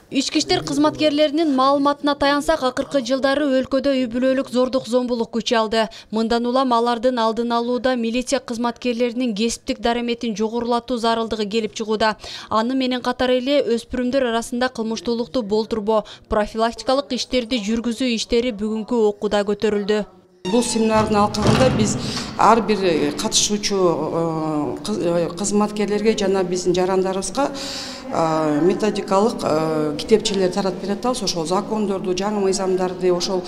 Ички иштер кызматкерлеринин маалыматына таянсак, акыркы жылдары өлкөдө үй бүлөлүк зордук зомбулук күч алды. Мындан улам алардын алдын алууда милиция кызматкерлеринин кесиптик дараметин жогорулатуу зарылдыгы келип чыгууда. Аны менен катар эле өспүрүмдөр арасында кылмыштуулукту болтурбоо, профилактикалык иштерди жүргүзүү иштери бүгүнкү окууда көтөрүлдү. Бұл семинардың алқағында біз ар бир катышуучу кызматкерлерге жана биздин жарандарыбызга методикалык китепчелер таратып беребиз. Ошол закондорду, жаңы мыйзамдарды, ошол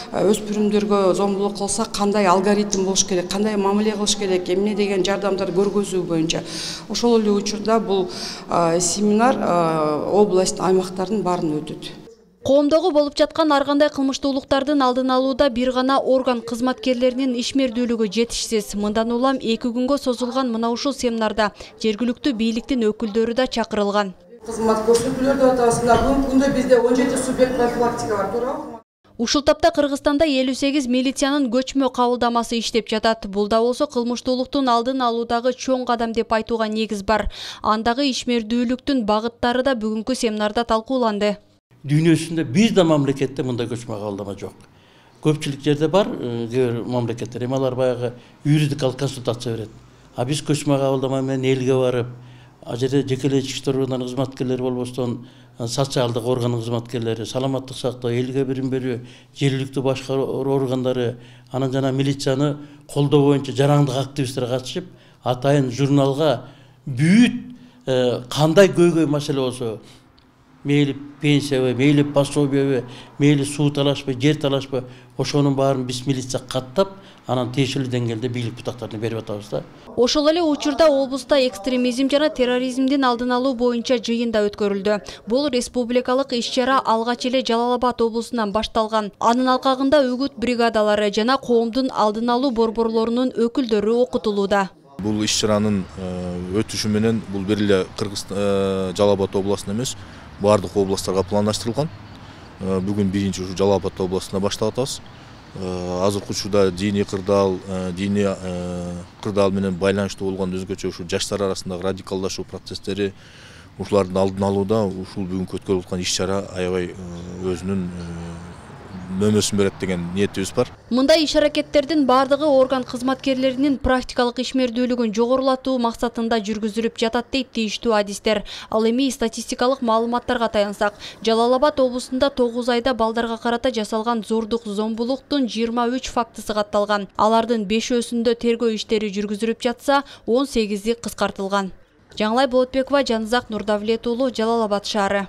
өспүрүмдөргө зомбулук кылса кандай алгоритм болуш керек, кандай мамиле кылыш керек, эмне деген жардамдар көргөзүү боюнча. Ошол эле учурда бул семинар область аймактардын баарын өтөт. Коомдогу болуп жаткан ар кандай кылмыштуулуктардын алдын алууда бир гана орган кызматкерлеринин ишмердүүлүгү жетишсиз. Мындан улам 2 күнгө созулган мына ушул семинарда жергиликтүү бийликтин өкүлдөрү да чакырылган. Кызмат көрсөтүүлөрдү атасында бүгүнкү күндө бизде 17 субъект профилактика бар, туурабы? Ушул тапта Кыргызстанда 58 милициянын көчмө кабылдамасы иштеп жатат. Бул да болсо кылмыштуулуктун алдын алуудагы чоң кадам деп айтууга негиз бар. Андагы ишмердүүлүктүн багыттары да бүгүнкү семинарда талкууланды. Dünyasında bizde memlekette mında göçme kaldırma yok. Köpçülük yerde var, memleketler. Emalar bayağı yuridikal konsultasyon verir. Ha biz göçme kaldırmaya nelge varıp, acele cekele çıkıştırılan hizmetkerleri olmasından, sosyaldık organın hizmetkerleri, salamatlık sakta, elge birim veriyor, jerilikte başka organları, anacana militsiyаны kolda boyunca jarandıq aktivistlere katışıp, atayın jurnalga büyük kanday göy mesele olsa, meyli pensiya, meyli пособие, meyli su talaşpa, yer talaşpa, oşonun bарын biz militsiya kattap, анан тиешелүү деңгээлде бийлик бутактарына берип атабыз да. Ошол эле учурда облуста экстремизм жана терроризмдин алдын алуу боюнча жыйын да өткөрүлдү. Бул республикалык иш-чара алгач эле Жалал Абад облусунан башталган. Анын алкагында үгүт бригадалары жана коомдун алдын алуу борборлорунун өкүлдөрү окутулууда. Бул иш-чаранын өтүшү менен бул бир эле Жалал Абад областында эмес, бардык областтарга пландаштырылган. Бүгүн биринчи ушу Жалал Абад областында баштап атабыз. Азыркы учурда диний кырдаал менен байланыштуу болгон өзгөчө ушу жаштар арасындагы радикалдашуу процесстери ушулардын алдын алууда ушул бүгүнкү өткөрүлүп аткан иш-чара аябай өзүнүн мөмөсүн берет деген ниетибиз бар. Мындай иш-аракеттердин бардыгы орган кызматкерлеринин практикалык ишмердүүлүгүн жогорулатуу максатында жүргүзүлүп жатат дейт тийиштүү адистер. Ал эми статистикалык маалыматтарга таянсак, Жалал Абад облусунда 9 айда балдарга карата жасалган зордук зомбулуктун 23 фактысы катталган. Алардын 5-өсүндө тергөө иштери жүргүзүлүп жатса, 18-и кыскартылган. Жаңылай Болотбекова, Жанызак Нурдавлет уулу, Жалал Абад шаары.